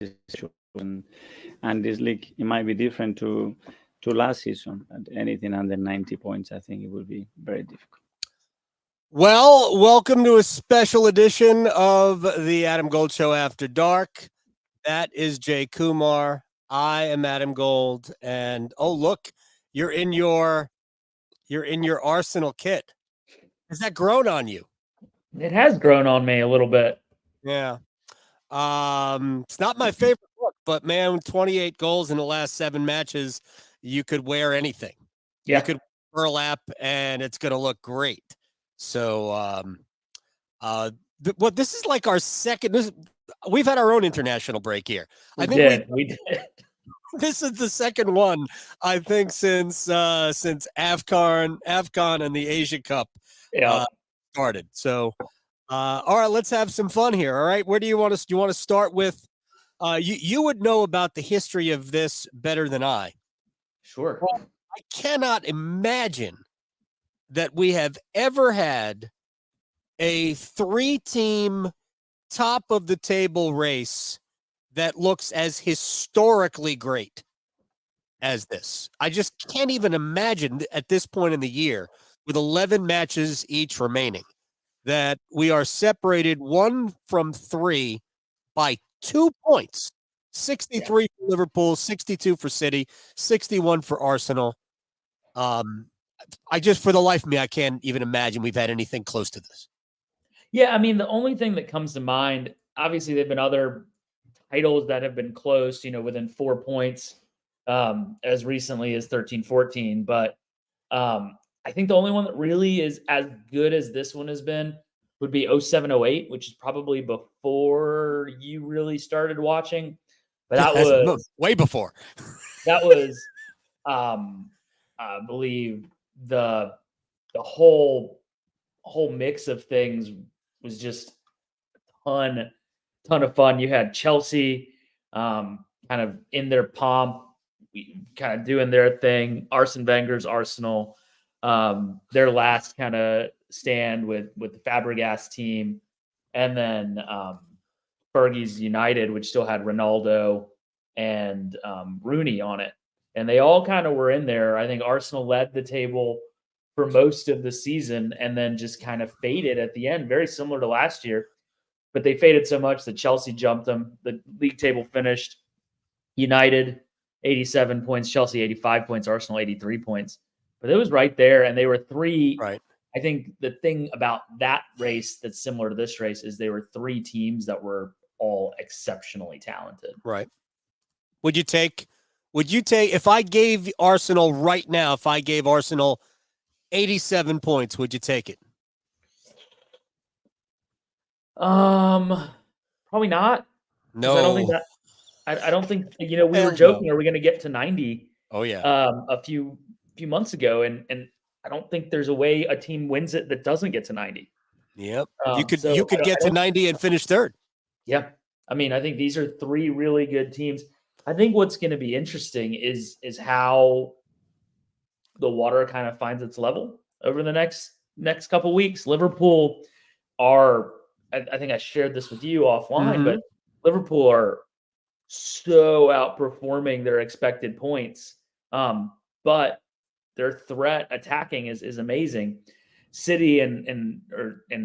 and this league it might be different to last season. And anything under 90 points, I think it will be very difficult. Well, welcome to a special edition of the Adam Gold Show After Dark. That is Jay Kumar. I am Adam Gold, and oh look, you're in your Arsenal kit. Has that grown on you? It has grown on me a little bit. Yeah. It's not my favorite look, but man, 28 goals in the last 7 matches, you could wear anything. Yeah. You could burlap, and it's going to look great. So, this is like our second. We've had our own international break here. We did. This is the second one, I think, since AFCON and the Asia Cup started. So, all right, let's have some fun here. All right, where do you want to? Do you want to start with? You would know about the history of this better than I. Sure. Well, I cannot imagine that we have ever had a 3-team top of the table race that looks as historically great as this. I just can't even imagine at this point in the year, with 11 matches each remaining, that we are separated 1 from 3 by 2 points. 63 for Liverpool, 62 for City, 61 for Arsenal. I just, for the life of me, I can't even imagine we've had anything close to this. Yeah, I mean, the only thing that comes to mind, obviously, there have been other titles that have been close, within 4 points, as recently as 13-14. But I think the only one that really is as good as this one has been would be 07-08, which is probably before you really started watching. But that was way before. That was, I believe, the whole mix of things was just a ton of fun. You had Chelsea kind of in their pomp, kind of doing their thing. Arsene Wenger's Arsenal, their last kind of stand with the Fabregas team, and then Fergie's United, which still had Ronaldo and Rooney on it. And they all kind of were in there. I think Arsenal led the table for most of the season and then just kind of faded at the end, very similar to last year. But they faded so much that Chelsea jumped them. The league table finished United 87 points, Chelsea 85 points, Arsenal 83 points. But it was right there, and they were 3. Right. I think the thing about that race that's similar to this race is they were 3 teams that were all exceptionally talented. Right. Would you take, if I gave Arsenal right now, if I gave Arsenal 87 points, would you take it? Probably not. No. I don't think that. I don't think we were joking. Are we going to get to 90? Oh yeah. A few months ago, and I don't think there's a way a team wins it that doesn't get to 90. Yep. You could get to 90 and finish third. Yeah. I mean, I think these are 3 really good teams. I think what's going to be interesting is how the water kind of finds its level over the next couple weeks. Liverpool are, I think I shared this with you offline, but Liverpool are so outperforming their expected points. But their threat attacking is amazing. City and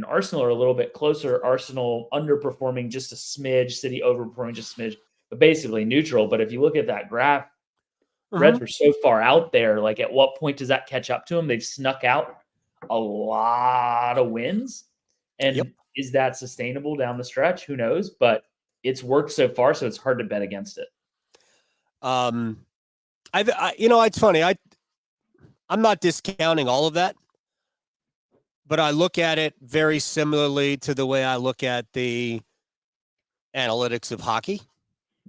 Arsenal are a little bit closer. Arsenal underperforming just a smidge, City overperforming just a smidge, but basically neutral. But if you look at that graph, Reds were so far out there. Like, at what point does that catch up to them? They've snuck out a lot of wins. And is that sustainable down the stretch? Who knows? But it's worked so far, so it's hard to bet against it. It's funny. I'm not discounting all of that, but I look at it very similarly to the way I look at the analytics of hockey.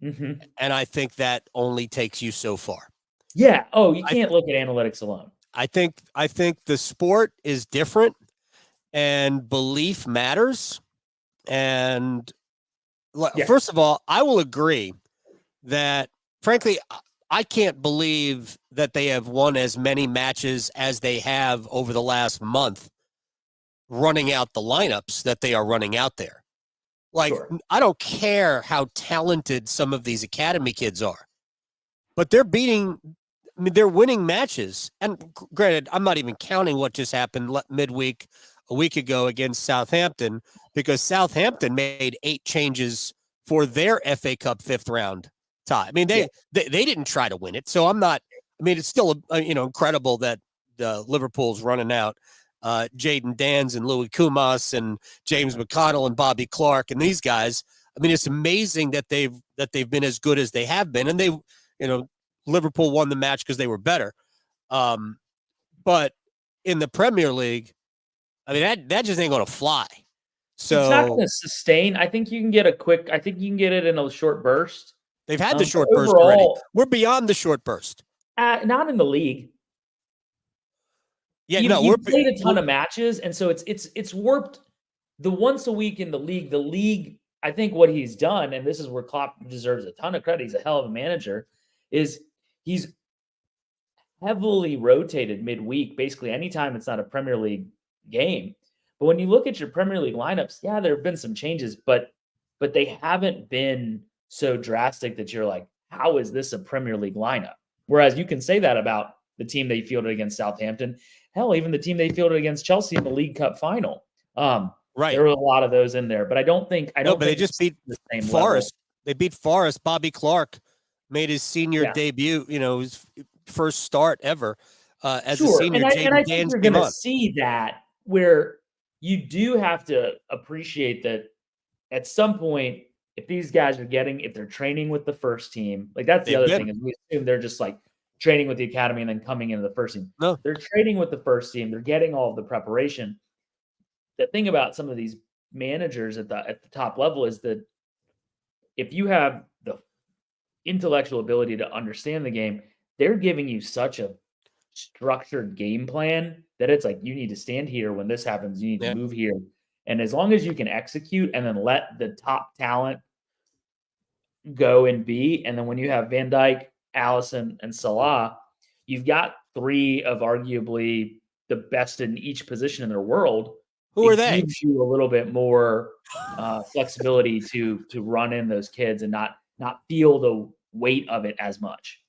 And I think that only takes you so far. Yeah. Oh, you can't look at analytics alone. I think the sport is different, and belief matters. And first of all, I will agree that, frankly, I can't believe that they have won as many matches as they have over the last month, running out the lineups that they are running out there. Like, Sure. I don't care how talented some of these academy kids are, but they're winning matches. And granted, I'm not even counting what just happened midweek a week ago against Southampton, because Southampton made 8 changes for their FA Cup 5th round tie. I mean, they didn't try to win it. So it's still incredible that Liverpool's running out Jaden Dans and Louis Kumas and James McConnell and Bobby Clark and these guys. I mean, it's amazing that they've been as good as they have been, and Liverpool won the match because they were better. But in the Premier League, I mean, that just ain't going to fly. So it's not going to sustain. I think you can get it in a short burst. They've had the short burst already. We're beyond the short burst. Not in the league. Yeah, you've played a ton of matches, and so it's warped. The once a week in the league. The league, I think, what he's done, and this is where Klopp deserves a ton of credit. He's a hell of a manager. Is he's heavily rotated midweek, basically anytime it's not a Premier League game. But when you look at your Premier League lineups, yeah, there have been some changes, but they haven't been so drastic that you're like, how is this a Premier League lineup? Whereas you can say that about the team they fielded against Southampton. Hell, even the team they fielded against Chelsea in the League Cup final. Right. There were a lot of those in there, but I don't think but they just beat the same Forest. level. They beat Forest. Bobby Clark made his senior debut, his first start ever as a senior. And I think you're going to see that, where you do have to appreciate that at some point, if these guys are if they're training with the first team, like that's the other thing, is we assume they're just like training with the academy and then coming into the first team. No, they're training with the first team. They're getting all of the preparation. The thing about some of these managers at the top level is that if you have the intellectual ability to understand the game, they're giving you such a structured game plan that it's like, you need to stand here when this happens. You need to move here. And as long as you can execute and then let the top talent go and be, and then when you have Van Dijk, Alisson, and Salah, you've got 3 of arguably the best in each position in their world. Who are they? It gives you a little bit more flexibility to run in those kids and not feel the weight of it as much.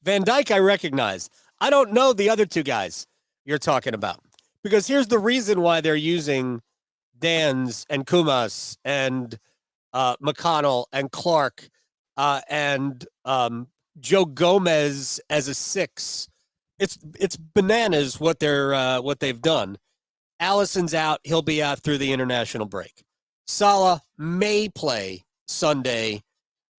Van Dijk, I recognize. I don't know the other 2 guys you're talking about, because here's the reason why they're using Dans and Kumas and McConnell and Clark and Joe Gomez as a 6. It's bananas what they've done. Alisson's out. He'll be out through the international break. Salah may play Sunday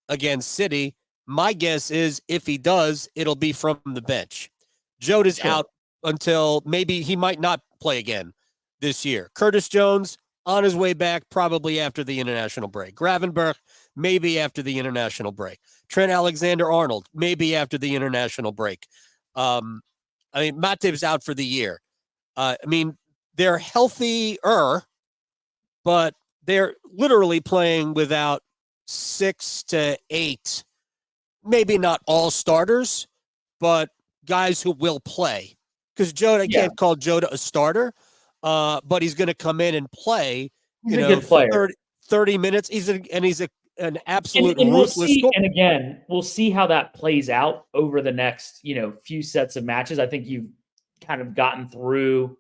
against City. My guess is if he does, it'll be from the bench. Jota's out until maybe he might not play again this year. Curtis Jones on his way back, probably after the international break. Gravenberch, maybe after the international break. Trent Alexander-Arnold, maybe after the international break. Matip's out for the year. They're healthier, but they're literally playing without 6 to 8, maybe not all starters, but guys who will play. Because Jota, I can't call Jota a starter, but he's going to come in and play. He's a good player. 30 minutes. He's an absolute ruthless scorer. And again, we'll see how that plays out over the next few sets of matches. I think you've kind of gotten through.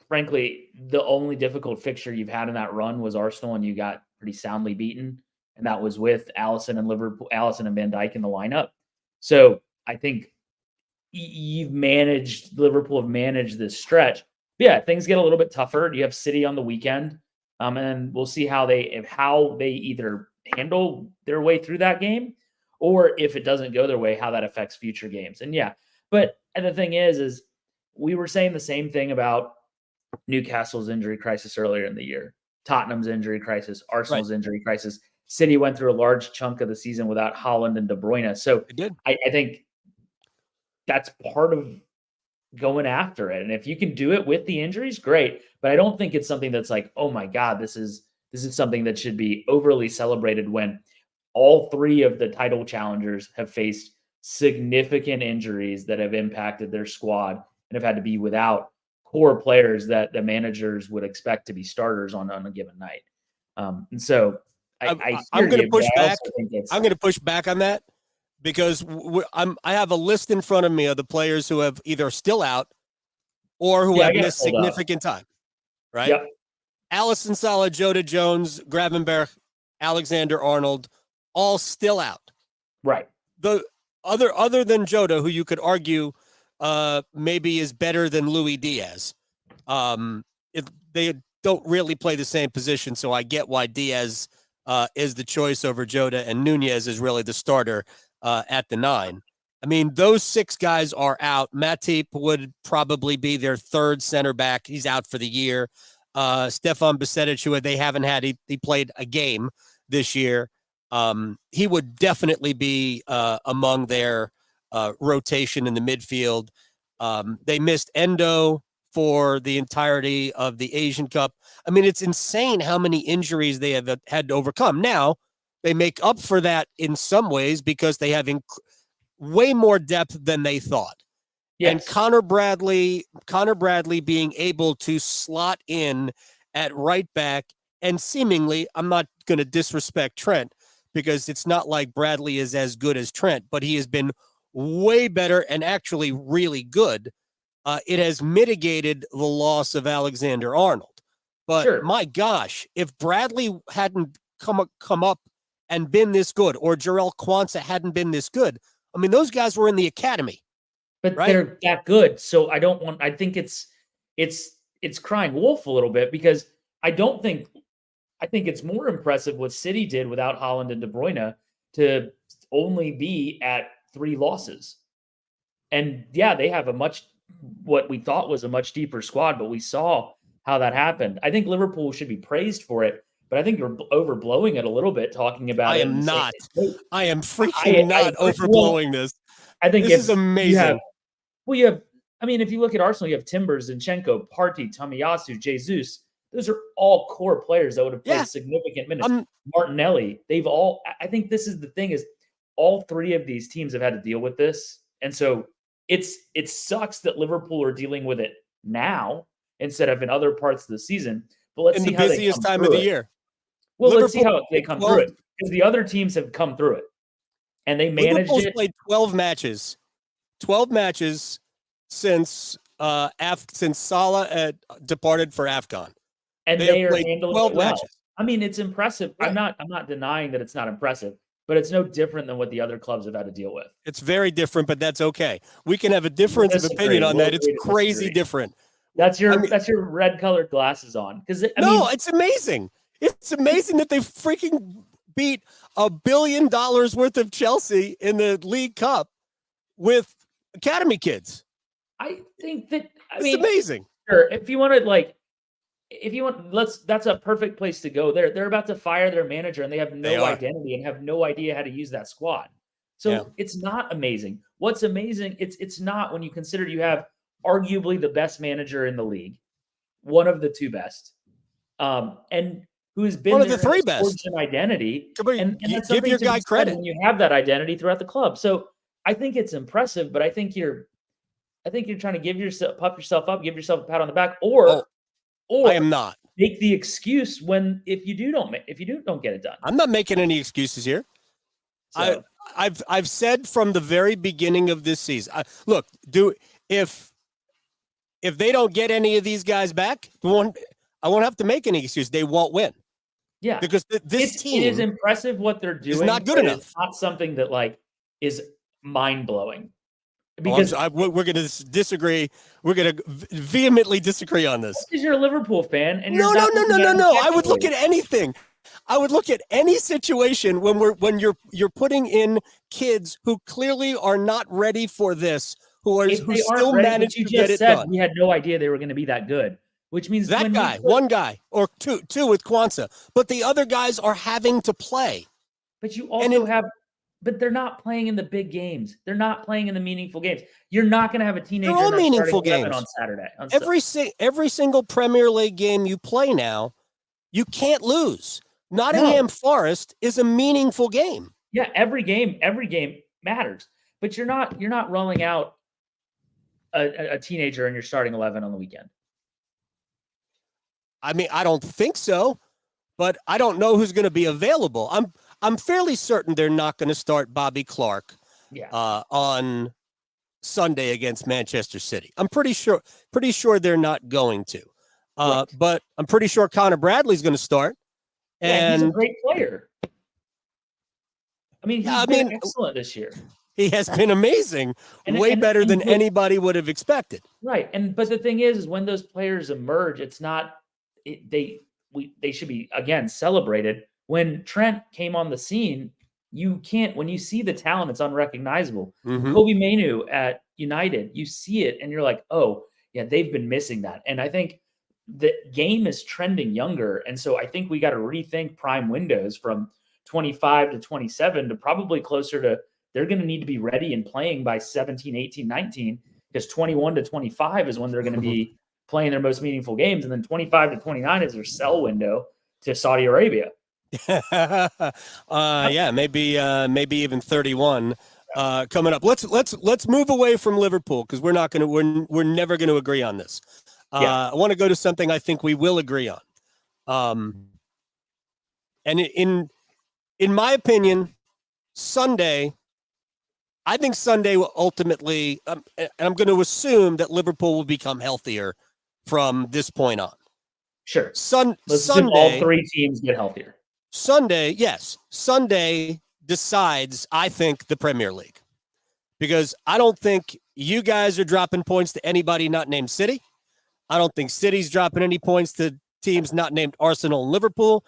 Frankly, the only difficult fixture you've had in that run was Arsenal, and you got pretty soundly beaten, and that was with Alisson and Van Dijk in the lineup. So I think Liverpool have managed this stretch. Yeah, things get a little bit tougher. You have City on the weekend, and we'll see how they either handle their way through that game, or if it doesn't go their way, how that affects future games. And the thing is we were saying the same thing about Newcastle's injury crisis earlier in the year, Tottenham's injury crisis, Arsenal's injury crisis. City went through a large chunk of the season without Haaland and De Bruyne. So I think that's part of going after it. And if you can do it with the injuries, great. But I don't think it's something that's like, oh my God, this is something that should be overly celebrated when all 3 of the title challengers have faced significant injuries that have impacted their squad and have had to be without core players that the managers would expect to be starters on a given night. And so I I'm hear going to you, but push I back. also think it's I'm going to push back on that because I have a list in front of me of the players who have either still out or who Yeah, I have got it missed pulled up. significant time. Right? Yep. Allison Salah, Jota Jones, Gravenberch, Alexander Arnold, all still out. Right. The other than Jota, who you could argue maybe is better than Louis Diaz. They don't really play the same position, so I get why Diaz is the choice over Jota, and Nunez is really the starter at the 9. I mean, those 6 guys are out. Matip would probably be their third center back. He's out for the year. Stefan Bacetić, who they haven't had, he played a game this year. He would definitely be among their rotation in the midfield. They missed Endo for the entirety of the Asian Cup. I mean, it's insane how many injuries they have had to overcome. Now, they make up for that in some ways because they have way more depth than they thought. Yes. And Connor Bradley being able to slot in at right back and seemingly, I'm not going to disrespect Trent because it's not like Bradley is as good as Trent, but he has been way better and actually really good. It has mitigated the loss of Alexander Arnold. But Sure. My gosh, if Bradley hadn't come up and been this good, or Jarrell Quansah hadn't been this good, I mean, those guys were in the academy. But right? they're that good. So I think it's crying wolf a little bit because I think it's more impressive what City did without Haaland and De Bruyne to only be at 3 losses. And yeah, they have what we thought was a much deeper squad, but we saw how that happened. I think Liverpool should be praised for it, but I think you're overblowing it a little bit talking about it. I am freaking not overblowing this. I think this is amazing. I mean, if you look at Arsenal, you have Timbers, Zinchenko, Partey, Tomiyasu, Jesus. Those are all core players that would have played significant minutes. Martinelli, I think this is the thing is all 3 of these teams have had to deal with this. And so it sucks that Liverpool are dealing with it now instead of in other parts of the season. But let's see how they come through it. In the busiest time of the year. Well, let's see how they come through it because the other teams have come through it and they managed it. Played 12 matches. 12 matches since Salah departed for AFCON. And they are handling 12 it well. matches. I mean, it's impressive. Right. I'm not denying that it's not impressive, but it's no different than what the other clubs have had to deal with. It's very different, but that's okay. We can have a difference of opinion on that. It's crazy different. That's your red colored glasses on. Because it's amazing. It's amazing that they freaking beat $1 billion worth of Chelsea in the League Cup with academy kids. I think that it's amazing. Sure, if you want, that's a perfect place to go. They're about to fire their manager and they have no identity and have no idea how to use that squad. So it's not amazing. What's amazing? It's not when you consider you have arguably the best manager in the league, one of the 2 best, and who has been one of the 3 best an identity. And that's give your guy credit when you have that identity throughout the club. So I think it's impressive, but I think you're trying to puff yourself up, give yourself a pat on the back, or I am not. Make the excuse if you don't get it done. I'm not making any excuses here. So. I've said from the very beginning of this season. If they don't get any of these guys back, I won't have to make any excuse. They won't win. Yeah, because this team it is impressive what they're doing. It's not good enough. It's not something that is mind blowing. Because we're going to disagree. We're going to vehemently disagree on this. Because you're a Liverpool fan, and no. I would look at anything. I would look at any situation when you're putting in kids who clearly are not ready for this, who still manage to get it done. We had no idea they were going to be that good, which means that one guy, or two with Quansah, but the other guys are having to play. But you also but they're not playing in the big games. They're not playing in the meaningful games. You're not going to have a teenager in meaningful games on Saturday. Every single Premier League game you play now, you can't lose. Nottingham Forest is a meaningful game. Yeah, every game matters. But you're not rolling out a teenager in your starting 11 on the weekend. I mean, I don't think so. but I don't know who's going to be available. I'm fairly certain they're not going to start Bobby Clark on Sunday against Manchester City. I'm pretty sure they're not going to. Right. But I'm pretty sure Connor Bradley's going to start. Yeah, he's a And great player. I mean, he's been excellent this year. He has been amazing, way better than anybody would have expected. Right, but the thing is when those players emerge, it's not they should be again celebrated. When Trent came on the scene, you can't. When you see the talent, it's unrecognizable. Mm-hmm. Kobe Mainu at United, you see it, and you're like, oh yeah, they've been missing that. And I think the game is trending younger, and so I think we got to rethink prime windows from 25 to 27 to probably closer to. They're going to need to be ready and playing by 17, 18, 19, because 21 to 25 is when they're going to be playing their most meaningful games. And then 25 to 29 is their sell window to Saudi Arabia. Yeah, maybe even 31 coming up. Let's move away from Liverpool because we're never going to agree on this. I want to go to something I think we will agree on. And in my opinion, Sunday, I think Sunday will ultimately, and I'm going to assume that Liverpool will become healthier from this point on. Sure. Sunday, all three teams get healthier. Sunday, yes. Sunday decides, I think, the Premier League. Because I don't think you guys are dropping points to anybody not named City. I don't think City's dropping any points to teams not named Arsenal and Liverpool.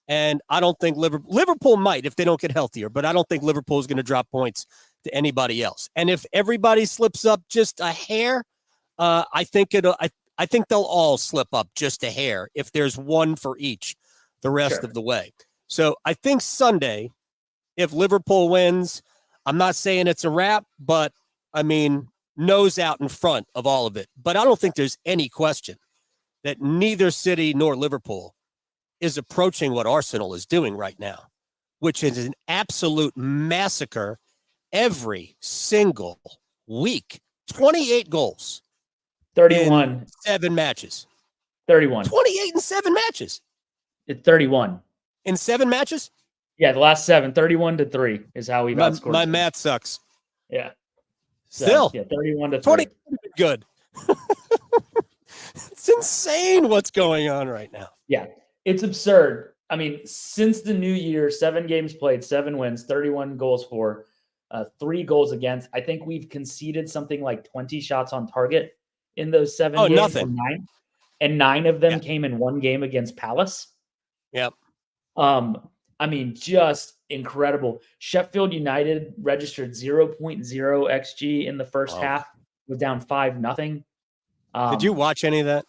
And I don't think Liverpool might if they don't get healthier, but I don't think Liverpool is going to drop points to anybody else. And if everybody slips up just a hair, I think they'll all slip up just a hair if there's one for each the rest of the way. So I think Sunday, if Liverpool wins, I'm not saying it's a wrap, but I mean, nose out in front of all of it. But I don't think there's any question that neither City nor Liverpool is approaching what Arsenal is doing right now, which is an absolute massacre every single week. 28 goals. 31. In 7 matches. 31. 28 in 7 matches. It's 31. In 7 matches? Yeah, the last 7. 31-3 is how we've outscored. My math sucks. Yeah. Still. Yeah, 31-3. 20 good. It's insane what's going on right now. Yeah. It's absurd. I mean, since the new year, 7 games played, 7 wins, 31 goals for, 3 goals against. I think we've conceded something like 20 shots on target in those 7 games. Nothing. And 9 of them came in one game against Palace. Yep. I mean, just incredible. Sheffield United registered 0.0 XG in the first half, was down 5-0. Did you watch any of that?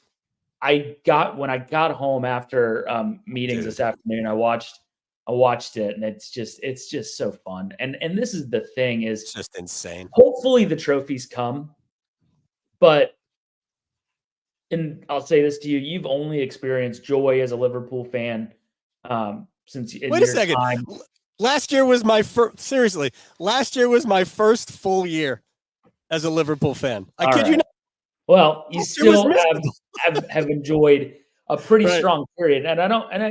When I got home after meetings this afternoon, I watched it, and it's just so fun. And this is the thing is it's just insane. Hopefully the trophies come, but and I'll say this to you, you've only experienced joy as a Liverpool fan since wait a second. Time. Last year was my first full year as a Liverpool fan. I kid you not. Well, you still have enjoyed a pretty strong period, and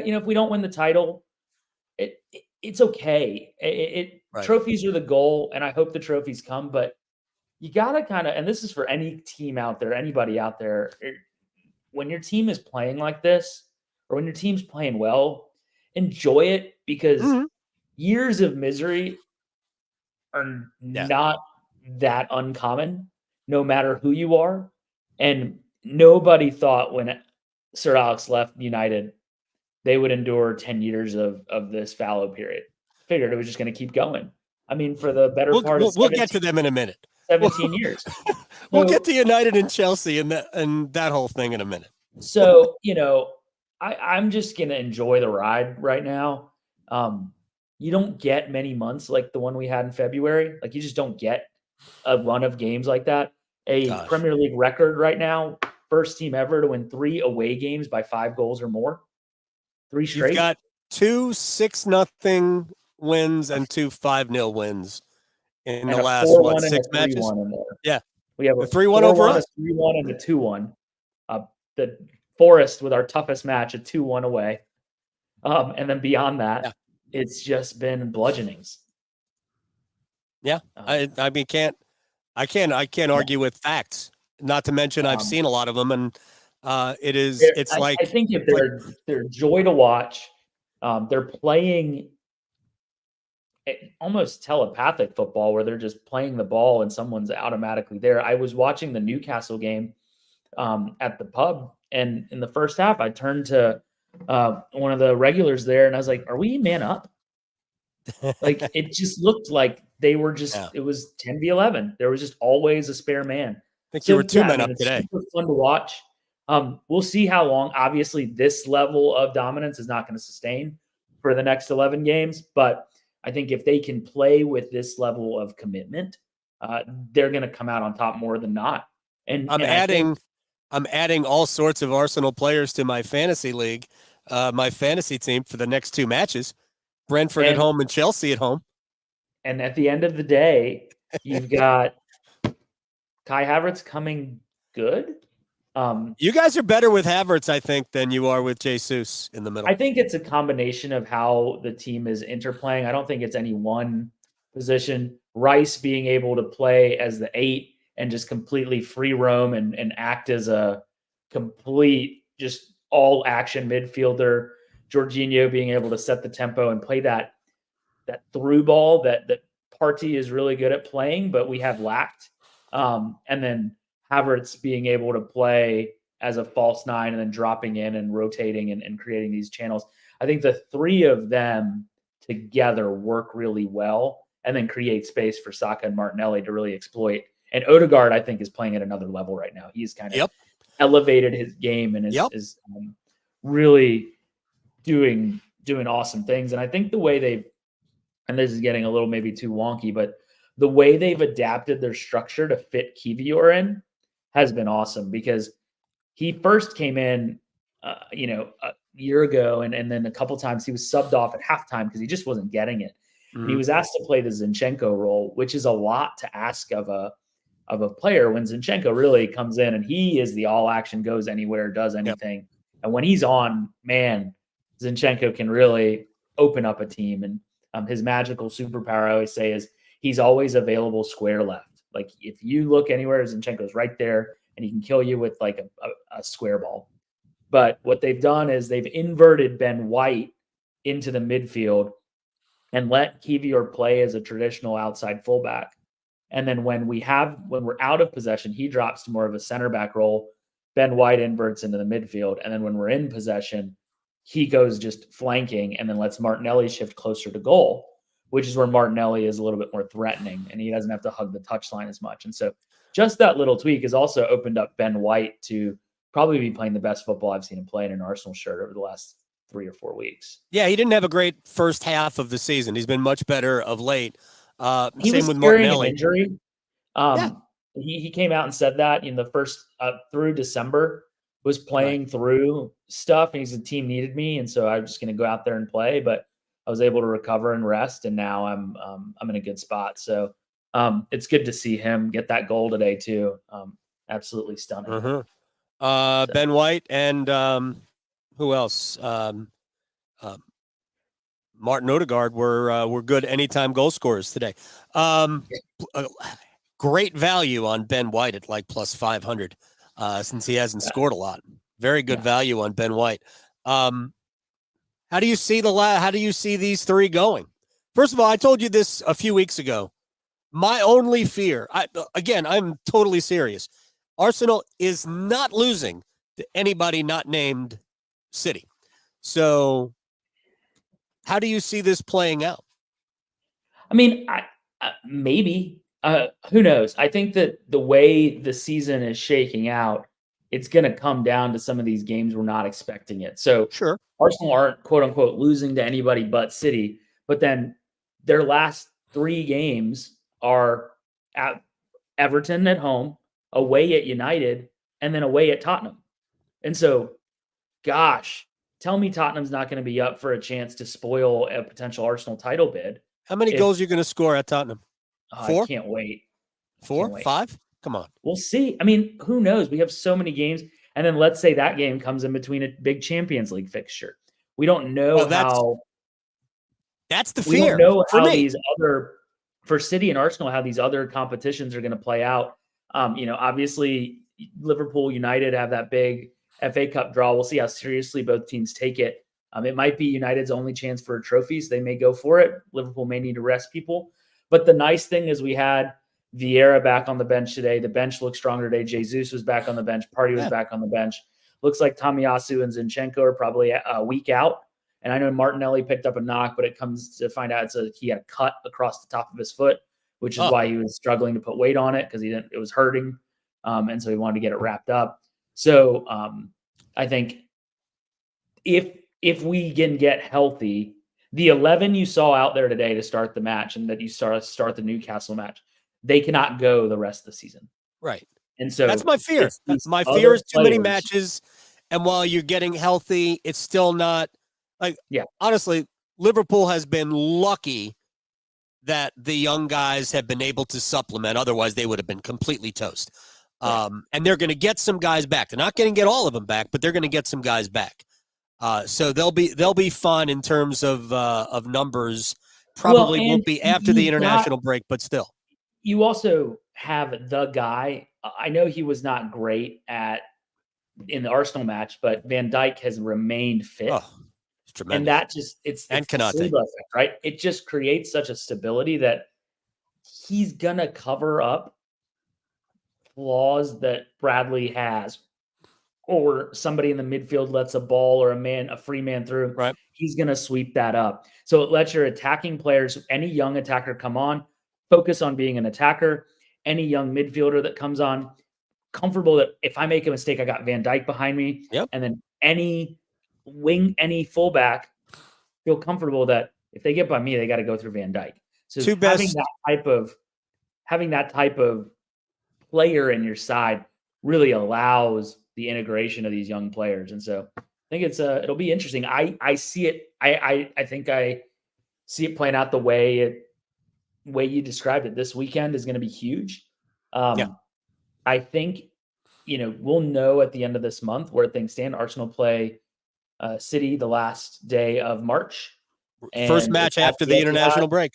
if we don't win the title, it's okay. Trophies are the goal, and I hope the trophies come. But you gotta kind of, and this is for any team out there, anybody out there, when your team is playing like this, or when your team's playing well, enjoy it because years of misery are not that uncommon, no matter who you are. And nobody thought when Sir Alex left United, they would endure 10 years of this fallow period. Figured it was just going to keep going. I mean, for the better part of we'll get to them in a minute. 17 years. We'll get to United and Chelsea and that whole thing in a minute. So, I'm just going to enjoy the ride right now. You don't get many months like the one we had in February. Like, you just don't get a run of games like that. Premier League record right now, first team ever to win 3 away games by 5 goals or more. 3 straight. You've got 2 6-0 wins and 2 5-0 wins in the last 6 matches. Yeah, we have a 3-1 over us, 3-1 and a 2-1. The Forest with our toughest match, a 2-1 away. And then beyond that, Yeah. it's just been bludgeonings. Yeah, I mean, I can't argue with facts. Not to mention, I've seen a lot of them, and it's I like think if it's like they're joy to watch. They're playing almost telepathic football where they're just playing the ball and someone's automatically there. I was watching the Newcastle game at the pub, and in the first half, I turned to one of the regulars there, and I was like, "Are we man up?" Like it just looked like they were just. Yeah. It was 10v11. There was just always a spare man. I think you were two men up it's today. super fun to watch. We'll see how long. Obviously, this level of dominance is not going to sustain for the next 11 games, but I think if they can play with this level of commitment, they're going to come out on top more than not. And I'm adding all sorts of Arsenal players to my fantasy league, my fantasy team for the next two matches: Brentford at home and Chelsea at home. And at the end of the day, you've got Kai Havertz coming good. You guys are better with Havertz, I think, than you are with Jesus in the middle. I think it's a combination of how the team is interplaying. I don't think it's any one position. Rice being able to play as the 8 and just completely free roam and act as a complete, just all action midfielder. Jorginho being able to set the tempo and play that through ball that Partey is really good at playing, but we have lacked. And then Havertz being able to play as a false 9 and then dropping in and rotating and creating these channels. I think the three of them together work really well and then create space for Saka and Martinelli to really exploit. And Odegaard, I think, is playing at another level right now. He's kind of elevated his game and is really doing awesome things. And I think the way they've, and this is getting a little maybe too wonky, but the way they've adapted their structure to fit Kivior in has been awesome because he first came in, a year ago, and then a couple times he was subbed off at halftime because he just wasn't getting it. Mm-hmm. And he was asked to play the Zinchenko role, which is a lot to ask of a player when Zinchenko really comes in and he is the all action, goes anywhere, does anything. Yep. And when he's on, man, Zinchenko can really open up a team. And his magical superpower, I always say, is he's always available square left. Like if you look anywhere, Zinchenko's right there and he can kill you with like a square ball. But what they've done is they've inverted Ben White into the midfield and let Kivior play as a traditional outside fullback. And then when we're out of possession, he drops to more of a center back role. Ben White inverts into the midfield. And then when we're in possession, he goes just flanking and then lets Martinelli shift closer to goal, which is where Martinelli is a little bit more threatening and he doesn't have to hug the touchline as much. And so just that little tweak has also opened up Ben White to probably be playing the best football I've seen him play in an Arsenal shirt over the last 3 or 4 weeks. Yeah, he didn't have a great first half of the season. He's been much better of late. He same was with Martinelli. An injury. He came out and said that in the first through December was playing through stuff, and he's the team needed me, and so I was just going to go out there and play. But I was able to recover and rest, and now I'm in a good spot. So it's good to see him get that goal today too. Absolutely stunning. So. Ben White and who else? Martin Odegaard were good anytime goal scorers today. Great value on Ben White at like plus 500 since he hasn't scored a lot. Very good value on Ben White. How do you see these three going? First of all, I told you this a few weeks ago. My only fear, I'm totally serious. Arsenal is not losing to anybody not named City. So how do you see this playing out? I mean, maybe. Who knows? I think that the way the season is shaking out, it's going to come down to some of these games we're not expecting it. So sure, Arsenal aren't quote unquote losing to anybody but City, but then their last 3 games are at Everton at home, away at United, and then away at Tottenham. And so, gosh, tell me Tottenham's not going to be up for a chance to spoil a potential Arsenal title bid. How many goals are you going to score at Tottenham? 4? I can't wait. 4? 5? Come on. We'll see. I mean, who knows? We have so many games. And then let's say that game comes in between a big Champions League fixture. We don't know Well, that's the we don't fear know for how me. these other for City and Arsenal, how these other competitions are going to play out. Obviously Liverpool United have that big FA Cup draw. We'll see how seriously both teams take it. It might be United's only chance for a trophy, so they may go for it. Liverpool may need to rest people. But the nice thing is we had Vieira back on the bench today. The bench looks stronger today. Jesus was back on the bench. Partey was back on the bench. Looks like Tomiyasu and Zinchenko are probably a week out. And I know Martinelli picked up a knock, but it comes to find out he had a cut across the top of his foot, which is why he was struggling to put weight on it because it was hurting. And so he wanted to get it wrapped up. So I think if we can get healthy, the 11 you saw out there today to start the match and that you start the Newcastle match, they cannot go the rest of the season. Right. And so that's my fear. My fear is too many matches. And while you're getting healthy, it's still not honestly, Liverpool has been lucky that the young guys have been able to supplement. Otherwise, they would have been completely toast. And they're going to get some guys back. They're not going to get all of them back, but they're going to get some guys back. So they'll be fun in terms of numbers. Probably won't be after the international break, but still. You also have the guy. I know he was not great in the Arsenal match, but Van Dijk has remained fit. Oh, it's tremendous. And that it's Konate, effect, right? It just creates such a stability that he's gonna cover up flaws that Bradley has, or somebody in the midfield lets a ball or a free man through. Right. He's gonna sweep that up. So it lets your attacking players, any young attacker come on, focus on being an attacker. Any young midfielder that comes on, comfortable that if I make a mistake, I got Van Dijk behind me. Yep. And then any fullback feel comfortable that if they get by me, they got to go through Van Dijk. So having that type of player in your side really allows the integration of these young players. And so I think it'll be interesting. I see it. I think I see it playing out the way you described it. This weekend is going to be huge. I think, we'll know at the end of this month where things stand. Arsenal play City the last day of March. First match after the international break.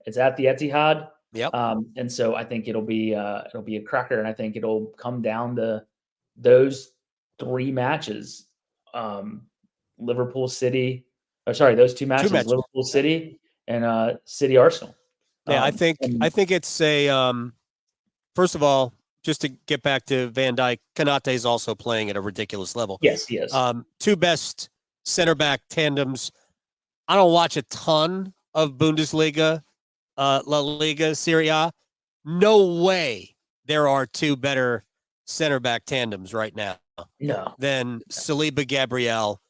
It's at the Etihad. Yep. And so I think it'll be a cracker, and I think it'll come down to those three matches. Those two matches. Liverpool City and City Arsenal. Yeah, I think it's a first of all, just to get back to Van Dijk, Konate is also playing at a ridiculous level. Yes, he is. Two best center back tandems. I don't watch a ton of Bundesliga, La Liga, Serie A. No way there are two better center back tandems right now. No. Than Saliba Gabriel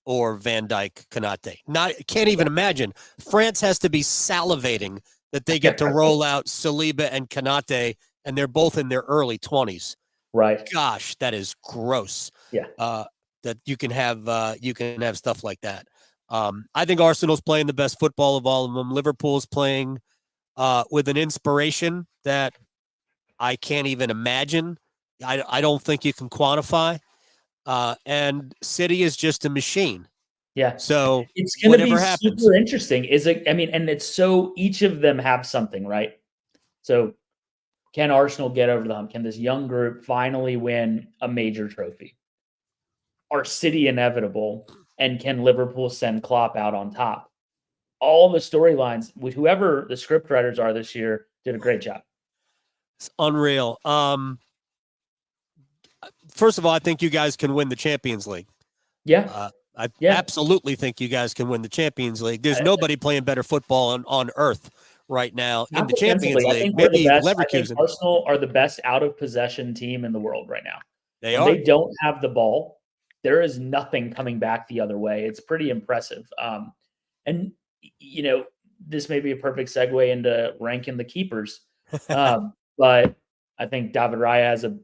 or Van Dijk Konate. Can't even imagine. France has to be salivating that they get to roll out Saliba and Konate, and they're both in their early 20s. Right. Gosh, that is gross. Yeah. That you can have stuff like that. I think Arsenal's playing the best football of all of them. Liverpool's playing with an inspiration that I can't even imagine. I don't think you can quantify. And City is just a machine. Yeah. So it's going to be super interesting. And it's so each of them have something, right? So can Arsenal get over the hump? Can this young group finally win a major trophy? Are City inevitable? And can Liverpool send Klopp out on top? All the storylines with whoever the script writers are this year did a great job. It's unreal. First of all, I think you guys can win the Champions League. Yeah. I absolutely think you guys can win the Champions League. There's nobody playing better football on earth right now in the Champions League. Maybe Leverkusen. Arsenal are the best out of possession team in the world right now. They are. They don't have the ball. There is nothing coming back the other way. It's pretty impressive. And this may be a perfect segue into ranking the keepers. But I think David Raya has a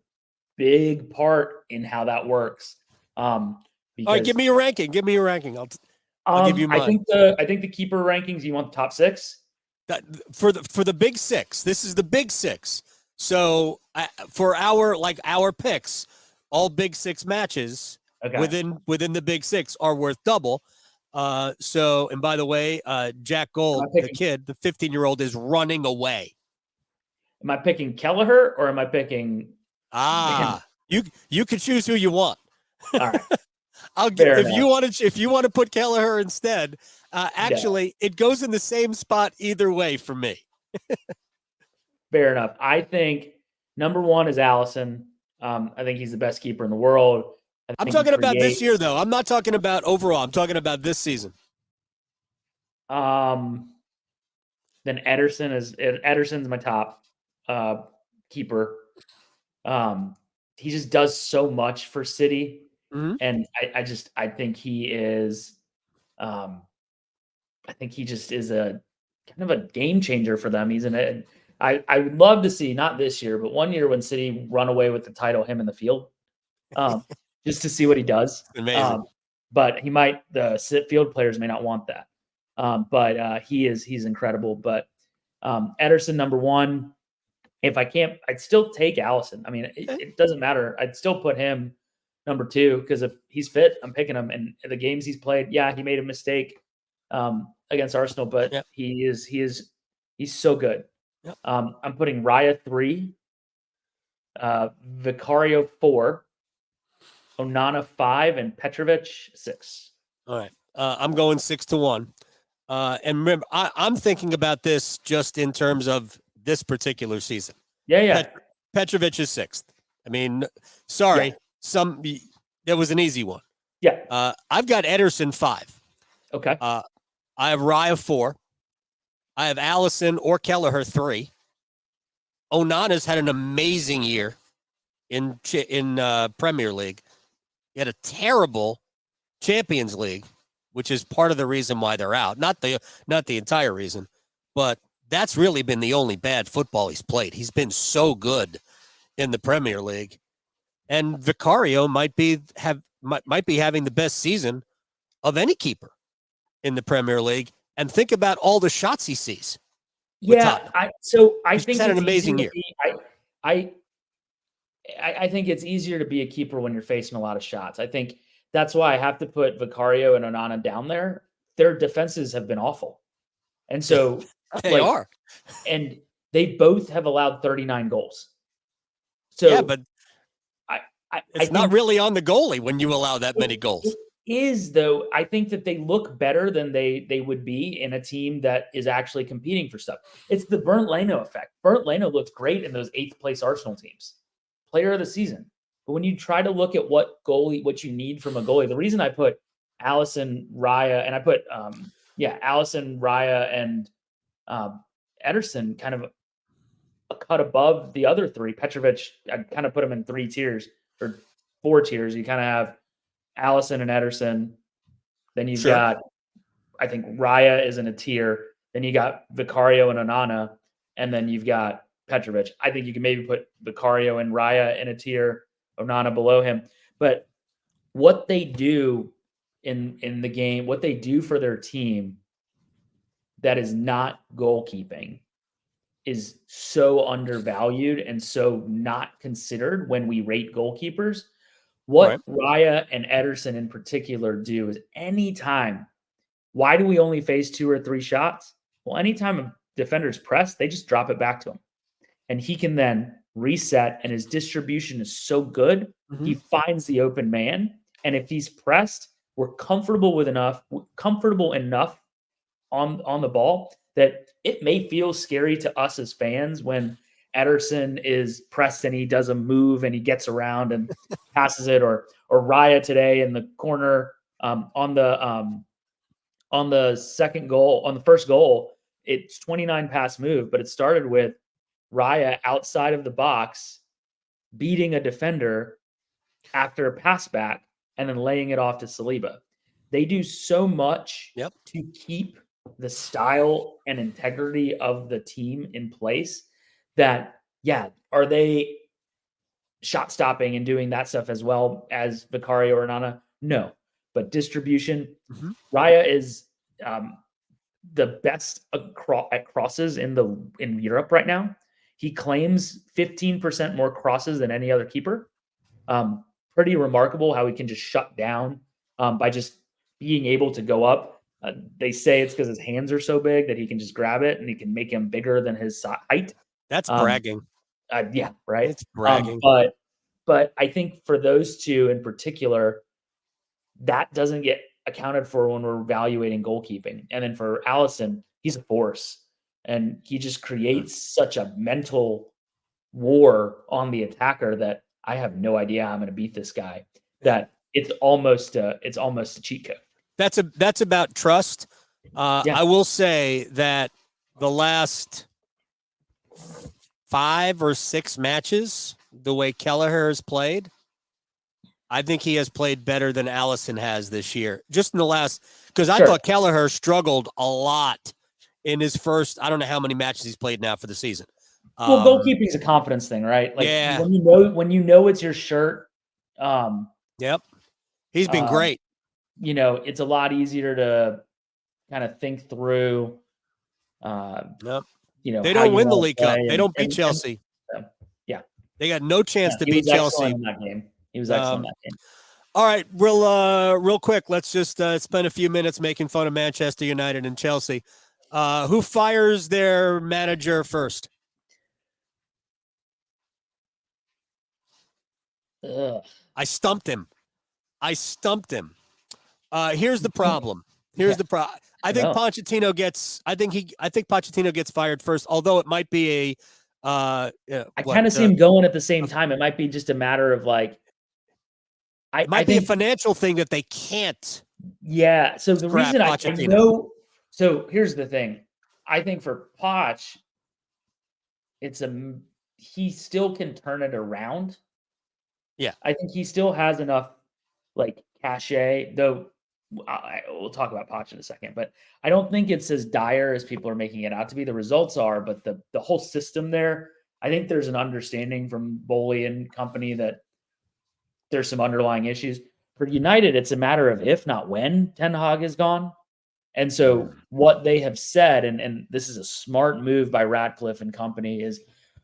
big part in how that works. All right, give me a ranking. I'll give you mine. I think the keeper rankings. You want the top six? For the big six. This is the big six. So for our picks, all big six matches within the big six are worth double. And by the way, Jack Gold, the picking- kid, the 15-year-old, is running away. Am I picking Kelleher or am I picking? You can choose who you want. All right. I'll give Fair if you want to put Kelleher instead. Actually, it goes in the same spot either way for me. Fair enough. I think number one is Allison. I think he's the best keeper in the world. I'm talking about this year, though. I'm not talking about overall. I'm talking about this season. Then Ederson's my top keeper. He just does so much for City, and I think he is. I think he just is a kind of a game changer for them. I would love to see, not this year, but one year when City run away with the title, him in the field, just to see what he does. Amazing. But the field players may not want that. But he's incredible. But Ederson, number one. If I can't, I'd still take Allison. I mean, it doesn't matter. I'd still put him number two because if he's fit, I'm picking him. And the games he's played, yeah, he made a mistake against Arsenal, but he's so good. Yep. I'm putting Raya 3, Vicario 4, Onana 5, and Petrovic 6. All right. I'm going 6-1. And remember, I'm thinking about this just in terms of this particular season. Yeah. Petrovic is 6th. I mean, sorry, that was an easy one. Yeah. I've got Ederson 5. Okay. I have Raya 4. I have Allison or Kelleher 3. Onana's had an amazing year in Premier League. He had a terrible Champions League, which is part of the reason why they're out. Not the entire reason, but that's really been the only bad football he's played. He's been so good in the Premier League. And Vicario might be having the best season of any keeper in the Premier League. And think about all the shots he sees. Yeah, I He's think had an amazing year. I think it's easier to be a keeper when you're facing a lot of shots. I think that's why I have to put Vicario and Onana down there. Their defenses have been awful. And so they are. And they both have allowed 39 goals. So yeah, but it's not think really on the goalie when you allow that many goals. It is, though. I think that they look better than they would be in a team that is actually competing for stuff. It's the Bernd Leno effect. Bernd Leno looked great in those 8th place Arsenal teams. Player of the season. But when you try to look at what you need from a goalie, the reason I put Allison, Raya, and I put Allison, Raya, and Ederson kind of a cut above the other three. Petrovic, I kind of put him in 3 tiers or 4 tiers. You kind of have Allison and Ederson. Then you've got, I think Raya is in a tier. Then you got Vicario and Onana. And then you've got Petrovic. I think you can maybe put Vicario and Raya in a tier, Onana below him. But what they do in the game, what they do for their team that is not goalkeeping is so undervalued and so not considered when we rate goalkeepers. What Raya and Ederson in particular do is anytime, why do we only face 2 or 3 shots? Well, anytime a defender's pressed, they just drop it back to him. And he can then reset, and his distribution is so good, he finds the open man. And if he's pressed, we're comfortable enough on the ball that it may feel scary to us as fans when Ederson is pressed and he does a move and he gets around and passes it, or Raya today in the corner on the second goal, on the first goal, it's 29 pass move, but it started with Raya outside of the box beating a defender after a pass back and then laying it off to Saliba. They do so much to keep the style and integrity of the team in place that, are they shot stopping and doing that stuff as well as Vicario or Onana? No, but distribution, Raya is the best at crosses in Europe right now. He claims 15% more crosses than any other keeper. Pretty remarkable how he can just shut down by just being able to go up. They say it's because his hands are so big that he can just grab it and he can make him bigger than his height. That's bragging. Yeah, right. It's bragging. But I think for those two in particular, that doesn't get accounted for when we're evaluating goalkeeping. And then for Allison, he's a force, and he just creates such a mental war on the attacker that I have no idea how I'm going to beat this guy. That it's almost a cheat code. That's about trust. Yeah. I will say that the last 5 or 6 matches, the way Kelleher has played, I think he has played better than Allison has this year. Just in the last, because I thought Kelleher struggled a lot in his first, I don't know how many matches he's played now for the season. Well, goalkeeping is a confidence thing, right? Like yeah. when you know it's your shirt. Yep. He's been great. You know, it's a lot easier to kind of think through. Yep. You know, they don't win the League Cup. They don't beat Chelsea. Yeah. They got no chance to beat Chelsea in that game. He was excellent in that game. All right, real quick. Let's just spend a few minutes making fun of Manchester United and Chelsea. Who fires their manager first? I stumped him. Here's the problem. I think Pochettino gets fired first, although it might be I kind of see him going at the same time. It might be just a matter of like, it might be a financial thing that they can't. Yeah. So the reason I know, so here's the thing. I think for Poch, he still can turn it around. Yeah. I think he still has enough like cachet, though. We'll talk about Poch in a second, but I don't think it's as dire as people are making it out to be. The results are, but the whole system there, I think there's an understanding from Bowley and company that there's some underlying issues. For United, it's a matter of if not when Ten Hag is gone. And so what they have said, and this is a smart move by Ratcliffe and company, is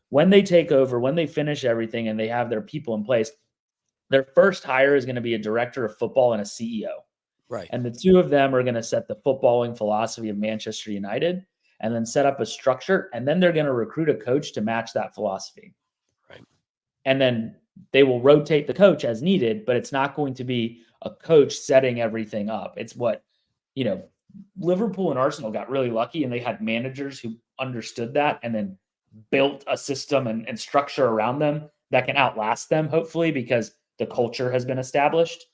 when they take over, when they finish everything and they have their people in place, their first hire is going to be a director of football and a CEO. Right. And the two of them are going to set the footballing philosophy of Manchester United and then set up a structure. And then they're going to recruit a coach to match that philosophy. Right. And then they will rotate the coach as needed, but it's not going to be a coach setting everything up. It's what, Liverpool and Arsenal got really lucky and they had managers who understood that and then built a system and structure around them that can outlast them, hopefully, because the culture has been established.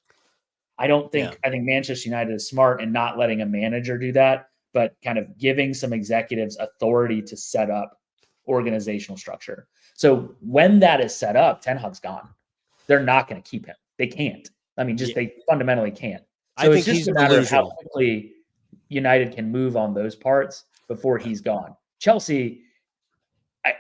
I think Manchester United is smart in not letting a manager do that, but kind of giving some executives authority to set up organizational structure. So when that is set up, Ten Hag's gone. They're not going to keep him. They can't. I mean, they fundamentally can't. So I think he's a matter of how quickly United can move on those parts before he's gone. Chelsea, I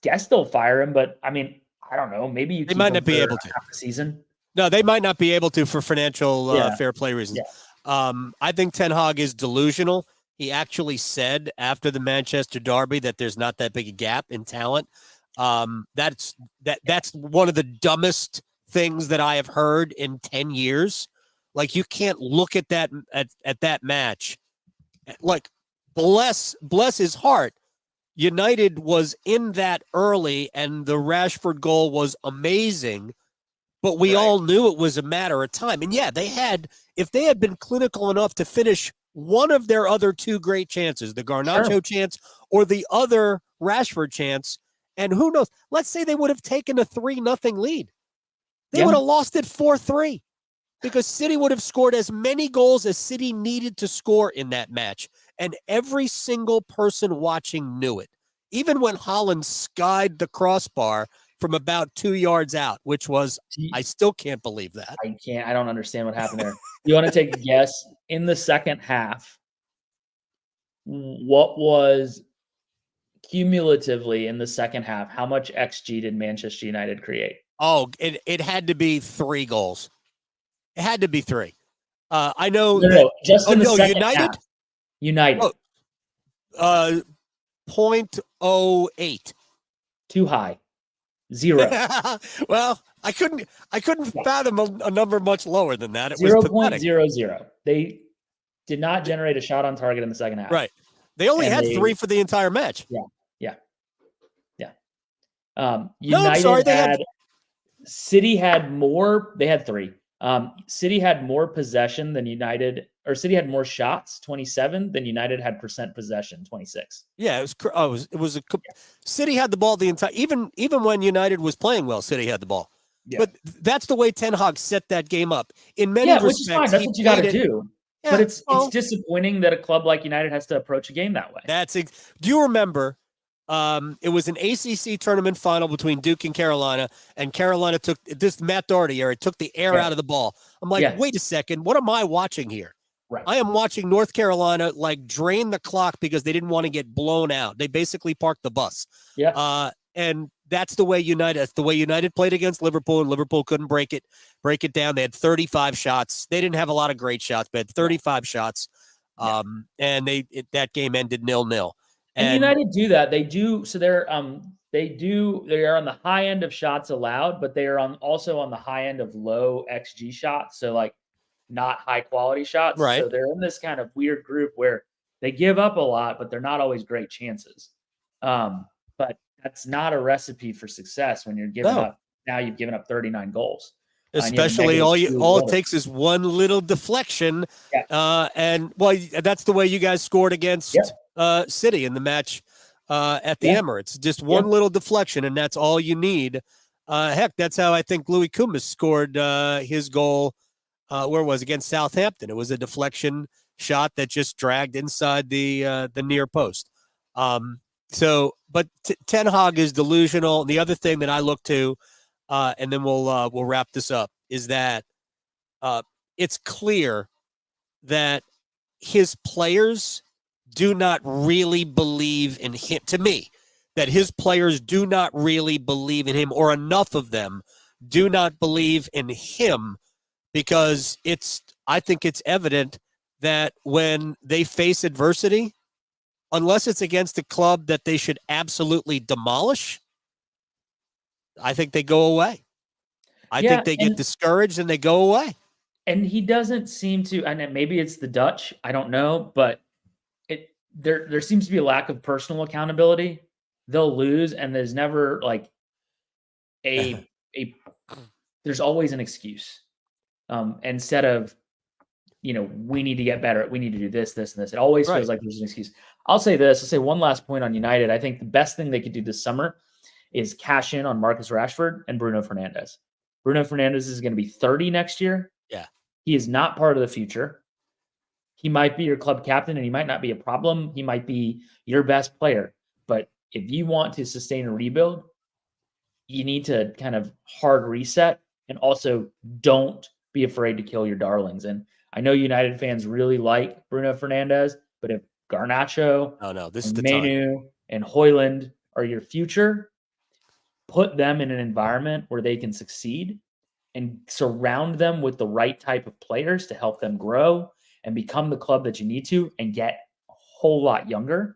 guess they'll fire him, but I mean, I don't know. Maybe they might not be able to half the season. No, they might not be able to for financial fair play reasons. Yeah. I think Ten Hag is delusional. He actually said after the Manchester derby that there's not that big a gap in talent. That's one of the dumbest things that I have heard in 10 years. Like, you can't look at that at that match. Like, bless his heart. United was in that early, and the Rashford goal was amazing. But we all knew it was a matter of time. And yeah, if they had been clinical enough to finish one of their other two great chances, the Garnacho chance or the other Rashford chance, and who knows, let's say they would have taken a 3-0 lead. They would have lost it 4-3 because City would have scored as many goals as City needed to score in that match. And every single person watching knew it. Even when Haaland skied the crossbar from about 2 yards out, which was, I still can't believe that. I don't understand what happened there. You want to take a guess? In the second half, what was cumulatively in the second half, how much XG did Manchester United create? Oh, it had to be 3 goals. It had to be 3. I know. No, just in the second United? half. United. 0.08. Too high. 0. Well, I couldn't fathom a number much lower than that. It was Zero pathetic. 0.00. They did not generate a shot on target in the second half. Right. They only And had they- 3 for the entire match. Yeah. No, United I'm sorry. They had City had more. They had 3. City had more possession than United, or City had more shots, 27, than United had percent possession, 26. Yeah, it was City had the ball the entire even when United was playing well, City had the ball. Yeah. But that's the way Ten Hag set that game up. In many Yeah, which is fine. respects, That's he what you got to played it- do. Yeah, But it's well, disappointing that a club like United has to approach a game that way. do you remember? It was an ACC tournament final between Duke and Carolina took this Matt Doherty era. It took the air Yeah. out of the ball. I'm like, Yeah. wait a second, what am I watching here? Right. I am watching North Carolina like drain the clock because they didn't want to get blown out. They basically parked the bus. Yeah. And that's the way United played against Liverpool, and Liverpool couldn't break it down. They had 35 shots. They didn't have a lot of great shots, but had 35 shots. And that game ended 0-0. And United do that. They do. So they are on the high end of shots allowed, but they are also on the high end of low XG shots. So like not high quality shots. Right. So they're in this kind of weird group where they give up a lot, but they're not always great chances. But that's not a recipe for success when you're giving up. Now you've given up 39 goals. Especially all it takes is one little deflection. Yeah. And that's the way you guys scored against City in the match at the Emirates. Just one little deflection, and that's all you need. Heck, that's how I think Louis Kumas scored his goal. Where was it? Against Southampton? It was a deflection shot that just dragged inside the near post. But Ten Hag is delusional. The other thing that I look to, and then we'll wrap this up, is that it's clear that his players do not really believe in him. To me, that his players do not really believe in him, or enough of them do not believe in him, because I think it's evident that when they face adversity, unless it's against a club that they should absolutely demolish, I think they go away. I think they get discouraged and they go away. And he doesn't seem to, and maybe it's the Dutch, I don't know, but there seems to be a lack of personal accountability. They'll lose, and there's never like there's always an excuse. Instead of, we need to get better. We need to do this, this, and this. It always feels like there's an excuse. I'll say this. I'll say one last point on United. I think the best thing they could do this summer is cash in on Marcus Rashford and Bruno Fernandes. Bruno Fernandes is going to be 30 next year. Yeah. He is not part of the future. He might be your club captain, and he might not be a problem. He might be your best player. But if you want to sustain a rebuild, you need to kind of hard reset, and also don't be afraid to kill your darlings. And I know United fans really like Bruno Fernandes, but if Garnacho, Manu, and Højlund are your future, put them in an environment where they can succeed and surround them with the right type of players to help them grow and become the club that you need to, and get a whole lot younger.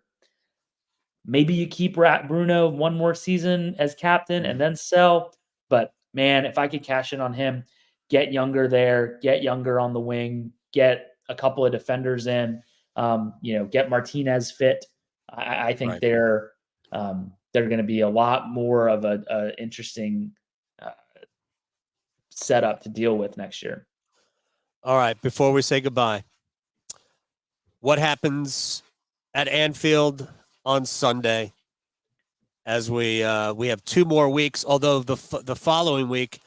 Maybe you keep Bruno one more season as captain and then sell. But man, if I could cash in on him, get younger there, get younger on the wing, get a couple of defenders in, get Martinez fit. I think they're going to be a lot more of a interesting setup to deal with next year. All right. Before we say goodbye, what happens at Anfield on Sunday? As we have 2 more weeks, although the following week,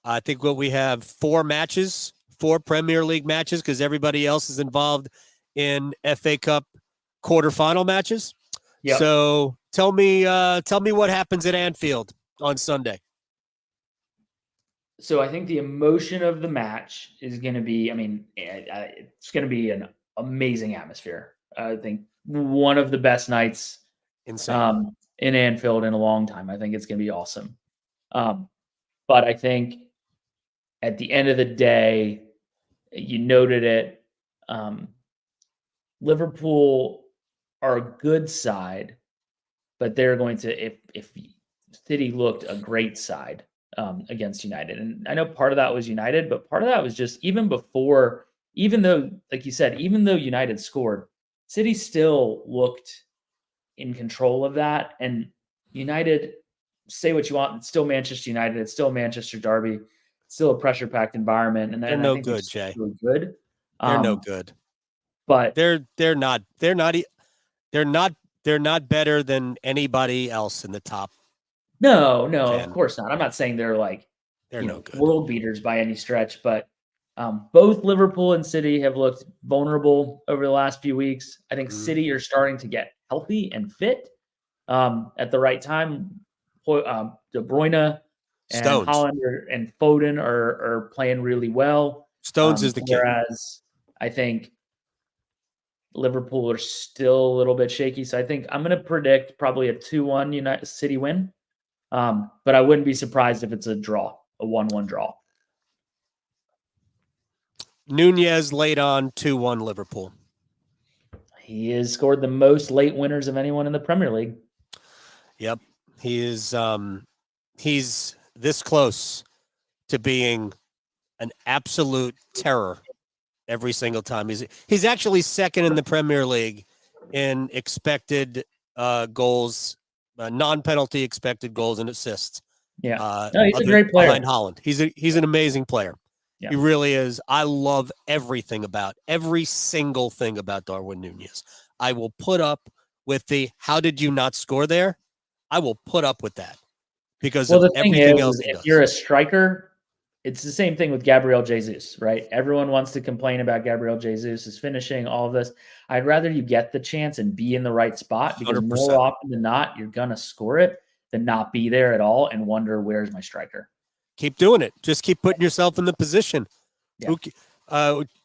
I think we have 4 Premier League matches, because everybody else is involved in FA Cup quarterfinal matches. Yep. So tell me what happens at Anfield on Sunday. So I think the emotion of the match is going to be, it's going to be an amazing atmosphere. I think one of the best nights in Anfield in a long time. I think it's going to be awesome. But I think at the end of the day, you noted it, Liverpool are a good side, but they're going to, if City looked a great side, against United. And I know part of that was United, but part of that was just even before, even though, like you said, even though United scored, City still looked in control of that. And United, say what you want, it's still Manchester United, it's still Manchester Derby, it's still a pressure-packed environment. And They're I no think good, Jay. really good. They're no good. But they're not better than anybody else in the top. No, 10. of course not. I'm not saying they're like no good world beaters by any stretch, but both Liverpool and City have looked vulnerable over the last few weeks. I think City are starting to get healthy and fit at the right time. De Bruyne and Stones. Holland and Foden are playing really well. Stones is the key. Whereas I think Liverpool are still a little bit shaky. So I think I'm going to predict probably a 2-1 United City win. But I wouldn't be surprised if it's a draw, a 1-1 draw. Nunez late on 2-1 Liverpool. He has scored the most late winners of anyone in the Premier League. Yep. He is he's this close to being an absolute terror every single time. He's actually second in the Premier League in expected goals, non-penalty expected goals and assists. Yeah, no, he's a great player. Behind Holland, he's an amazing player. Yeah. He really is. I love every single thing about Darwin Nunez. I will put up with the "how did you not score there?" I will put up with that because of everything else. If you're a striker, it's the same thing with Gabriel Jesus, right? Everyone wants to complain about Gabriel Jesus' finishing, all of this. I'd rather you get the chance and be in the right spot because 100%. more often than not, you're going to score it than not be there at all and wonder, where's my striker? Keep doing it. Just keep putting yourself in the position. Yeah.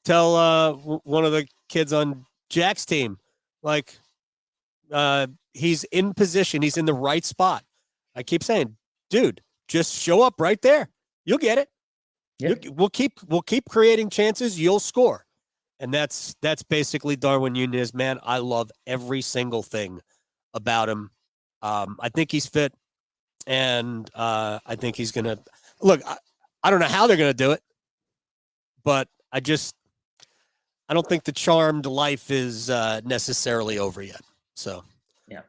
Tell one of the kids on Jack's team, like he's in position. He's in the right spot. I keep saying, dude, just show up right there. You'll get it. Yeah. We'll keep creating chances. You'll score. And that's basically Darwin Nunez, man. I love every single thing about him. I think he's fit, and I think he's gonna look. I don't know how they're gonna do it, but I don't think the charmed life is necessarily over yet. So yeah,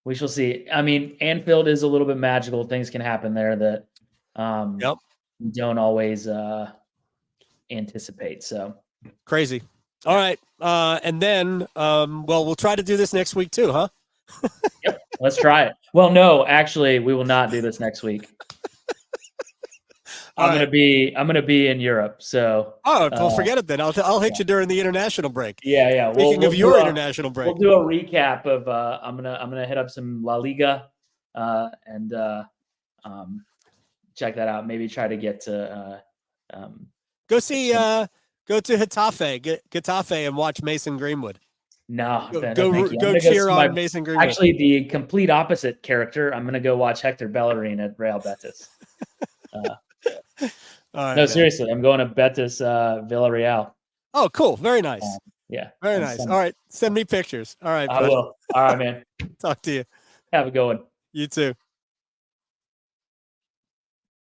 we shall see. I mean, Anfield is a little bit magical. Things can happen there that we don't always anticipate. So crazy. All right, and then we'll try to do this next week too, huh? Yep, let's try it. Well, no, actually, we will not do this next week. I'm gonna be in Europe, so. Well, forget it then. I'll hit you during the international break. Yeah. Speaking of your international break, we'll do a recap of. I'm gonna hit up some La Liga, and check that out. Maybe try to get to. Go to Getafe and watch Mason Greenwood. No, go cheer on Mason Greenwood. Actually, the complete opposite character. I'm going to go watch Hector Bellerin at Real Betis. Right, no, seriously, I'm going to Betis Villarreal. Oh, cool. Very nice. Yeah. Very nice. All right. Send me pictures. All right. I will. All right, man. Talk to you. Have a good one. You too.